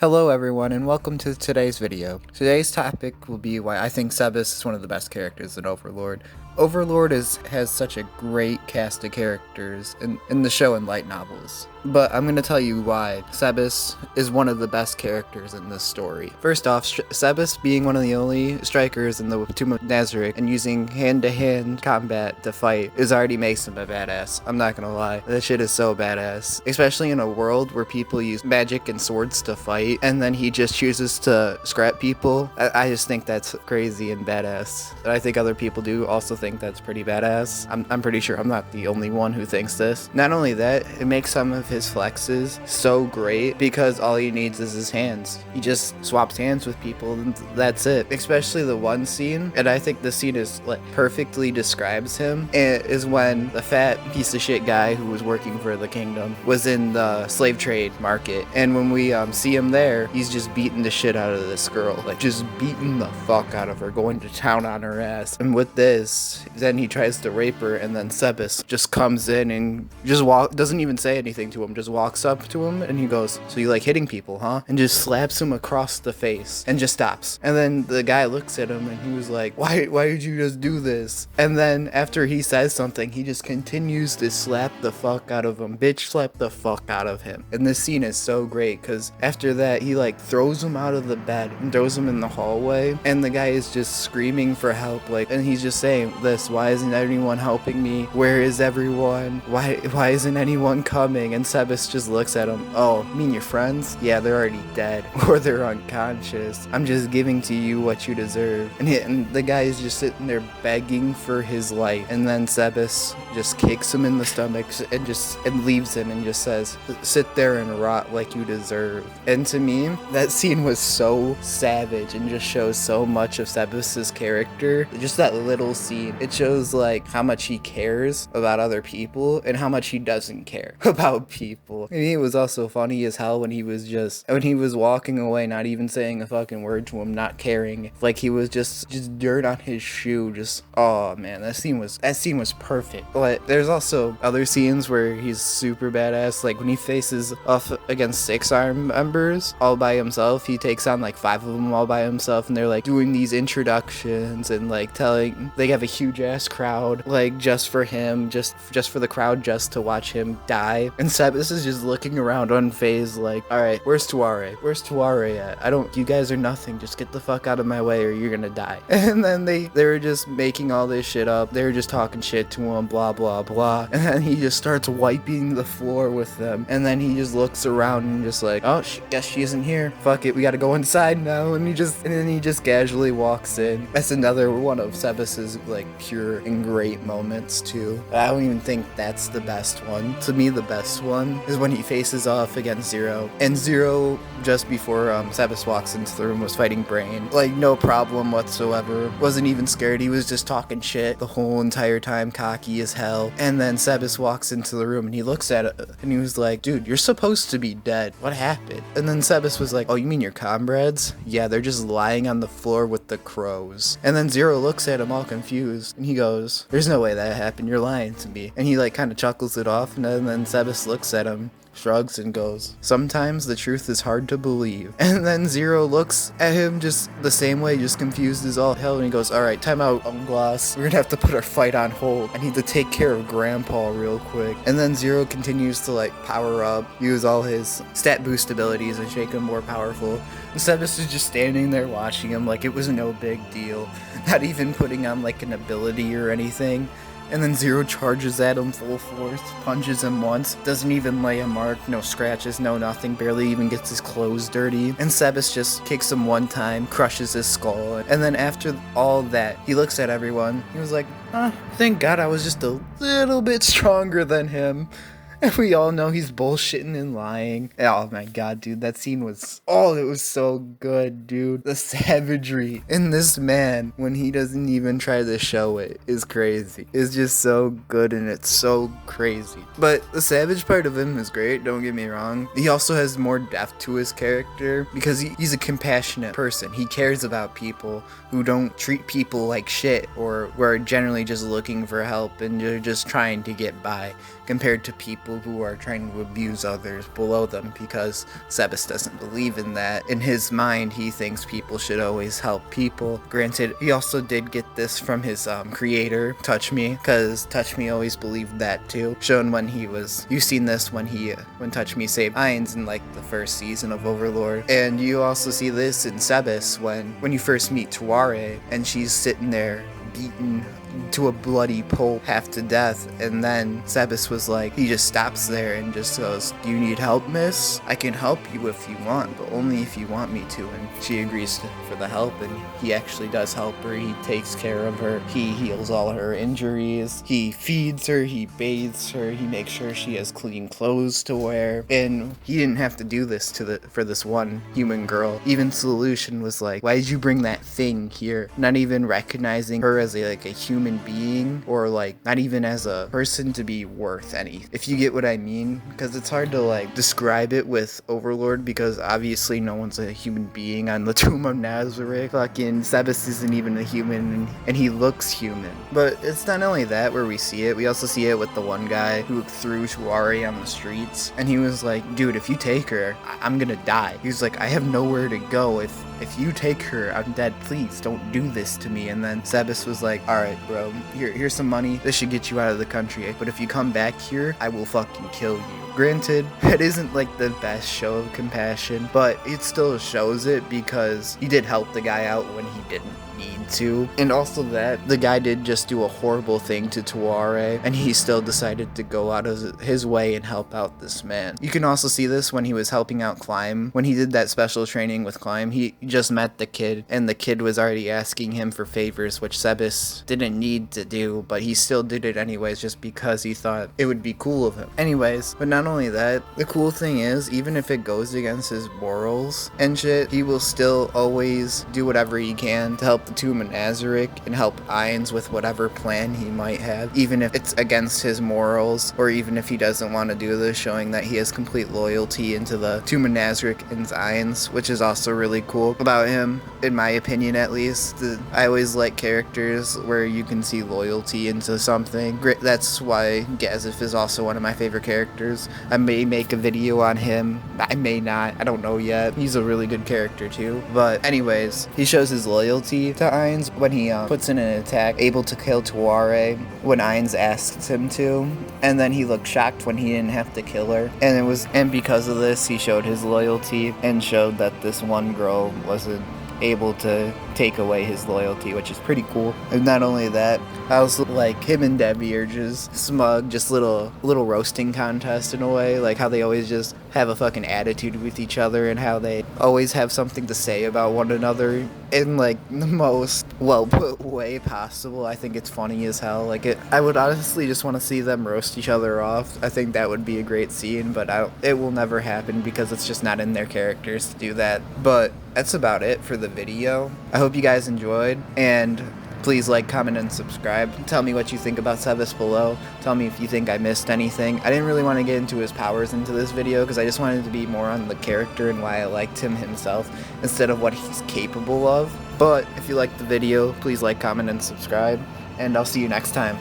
Hello everyone and welcome to today's video. Today's topic will be why I think Sebas is one of the best characters in Overlord. Overlord has such a great cast of characters in the show and light novels. But I'm going to tell you why Sebas is one of the best characters in this story. First off, Sebas being one of the only strikers in the Tomb of Nazareth and using hand-to-hand combat to fight already makes him a badass. I'm not gonna lie. That shit is so badass. Especially in a world where people use magic and swords to fight and then he just chooses to scrap people. I just think that's crazy and badass. And I think other people do also think that's pretty badass. I'm pretty sure I'm not the only one who thinks this. Not only that, it makes some of his flexes so great because all he needs is his hands. He just swaps hands with people and that's it. Especially the one scene, and I think the scene is like perfectly describes him, is when the fat piece of shit guy who was working for the kingdom was in the slave trade market, and when we see him there, he's just beating the shit out of this girl, like just beating the fuck out of her, going to town on her ass. And with this, then he tries to rape her, and then Sebas just comes in and just doesn't even say anything to him, just walks up to him and he goes, "So you like hitting people, huh?" And just slaps him across the face and just stops. And then the guy looks at him and he was like, why did you just do this? And then after he says something, he just continues to slap the fuck out of him, bitch slap the fuck out of him. And this scene is so great because after that he like throws him out of the bed and throws him in the hallway, and the guy is just screaming for help, like, and he's just saying this, why isn't anyone helping me? Where is everyone? Why isn't anyone coming? And Sebas just looks at him, oh, you mean your friends? Yeah, they're already dead or they're unconscious. I'm just giving to you what you deserve. And the guy is just sitting there begging for his life, and then Sebas just kicks him in the stomach and leaves him and just says, sit there and rot like you deserve. And to me, that scene was so savage and just shows so much of Sebas's character. Just that little scene, it shows like how much he cares about other people and how much he doesn't care about people. I mean, it was also funny as hell when he was walking away, not even saying a fucking word to him, not caring, like he was just dirt on his shoe. Just, oh man, that scene was perfect. But there's also other scenes where he's super badass, like when he faces off against 6 armed members all by himself. He takes on like 5 of them all by himself, and they're like doing these introductions and like they have a huge ass crowd like just for him, just for the crowd, just to watch him die. And Sebas is just looking around unfazed, like, all right, where's Tuare at? You guys are nothing, just get the fuck out of my way or you're gonna die. And then they were just making all this shit up, they were just talking shit to him, blah blah blah, and then he just starts wiping the floor with them, and then he just looks around and just like, oh, guess she isn't here, fuck it, we gotta go inside now. And then he just casually walks in. That's another one of Sebas's like pure and great moments too. I don't even think that's the best one. To me, the best one is when he faces off against Zero, and Zero, just before Sebas walks into the room, was fighting Brain like no problem whatsoever, wasn't even scared, he was just talking shit the whole entire time, cocky as hell. And then Sebas walks into the room and he looks at it and he was like, dude, you're supposed to be dead, what happened? And then Sebas was like, oh, you mean your comrades? Yeah, they're just lying on the floor with the crows. And then Zero looks at him all confused and he goes, there's no way that happened, you're lying to me. And he like kind of chuckles it off, and then Sebas looks at him, shrugs, and goes, sometimes the truth is hard to believe. And then Zero looks at him just the same way, just confused as all hell, and he goes, alright, time out, Glass. We're gonna have to put our fight on hold. I need to take care of Grandpa real quick. And then Zero continues to like power up, use all his stat boost abilities and shake him more powerful. And Sebas is just standing there watching him like it was no big deal, not even putting on like an ability or anything. And then Zero charges at him full force, punches him once, doesn't even lay a mark, no scratches, no nothing, barely even gets his clothes dirty. And Sebas just kicks him one time, crushes his skull. And then after all that, he looks at everyone. He was like, thank God I was just a little bit stronger than him. And we all know he's bullshitting and lying. Oh my god, dude, that scene was, it was so good, dude. The savagery in this man when he doesn't even try to show it is crazy. It's just so good and it's so crazy. But the savage part of him is great, don't get me wrong. He also has more depth to his character because he's a compassionate person. He cares about people who don't treat people like shit or who are generally just looking for help and they're just trying to get by, compared to people people who are trying to abuse others below them, because Sebas doesn't believe in that. In his mind, he thinks people should always help people. Granted, he also did get this from his creator, Touch Me, because Touch Me always believed that too. Shown when he was, you've seen this when Touch Me saved Ainz in like the first season of Overlord, and you also see this in Sebas when you first meet Tuare and she's sitting there beaten to a bloody pulp, half to death, and then Sebas was like, he just stops there and just goes, "Do you need help, miss? I can help you if you want, but only if you want me to." And she agrees for the help, and he actually does help her. He takes care of her, he heals all her injuries, he feeds her, he bathes her, he makes sure she has clean clothes to wear, and he didn't have to do this for this one human girl. Even Solution was like, "Why did you bring that thing here?" Not even recognizing her as a human being, or like not even as a person to be worth any, if you get what I mean, because it's hard to like describe it with Overlord, because obviously no one's a human being on the Tomb of Nazareth. Fucking Sebas isn't even a human, and he looks human. But it's not only that where we see it, we also see it with the one guy who threw Tuare on the streets, and he was like, "Dude, if you take her, I'm gonna die." He was like, "I have nowhere to go. If you take her, I'm dead. Please don't do this to me." And then Sebas was like, "Alright, bro, here's some money. This should get you out of the country. But if you come back here, I will fucking kill you." Granted, it isn't like the best show of compassion, but it still shows it because he did help the guy out when he didn't need to. And also that the guy did just do a horrible thing to Tuare, and he still decided to go out of his way and help out this man. You can also see this when he was helping out Climb. When he did that special training with Climb, he just met the kid, and the kid was already asking him for favors, which Sebas didn't need to do, but he still did it anyways just because he thought it would be cool of him. Anyways, but not only that, the cool thing is, even if it goes against his morals and shit, he will still always do whatever he can to help the Tomb of Nazareth and help Ainz with whatever plan he might have, even if it's against his morals, or even if he doesn't want to do this, showing that he has complete loyalty into the Tomb of Nazareth and Ainz, which is also really cool about him, in my opinion at least. I always like characters where you can see loyalty into something. That's why Gazif is also one of my favorite characters. I may make a video on him, I may not, I don't know yet. He's a really good character too. But anyways, he shows his loyalty to Ainz when he puts in an attack, able to kill Tuare when Ainz asks him to, and then he looked shocked when he didn't have to kill her. And because of this, he showed his loyalty and showed that this one girl wasn't able to take away his loyalty, which is pretty cool. And not only that, I also like him and Debbie are just smug, just little roasting contest in a way, like how they always just have a fucking attitude with each other, and how they always have something to say about one another in like the most well put way possible. I think it's funny as hell. I would honestly just want to see them roast each other off. I think that would be a great scene, but it will never happen because it's just not in their characters to do that. But that's about it for the video. I hope you guys enjoyed, and please like, comment, and subscribe. Tell me what you think about Sebas below. Tell me if you think I missed anything. I didn't really want to get into his powers into this video because I just wanted to be more on the character and why I liked him himself instead of what he's capable of. But if you liked the video, please like, comment, and subscribe, and I'll see you next time.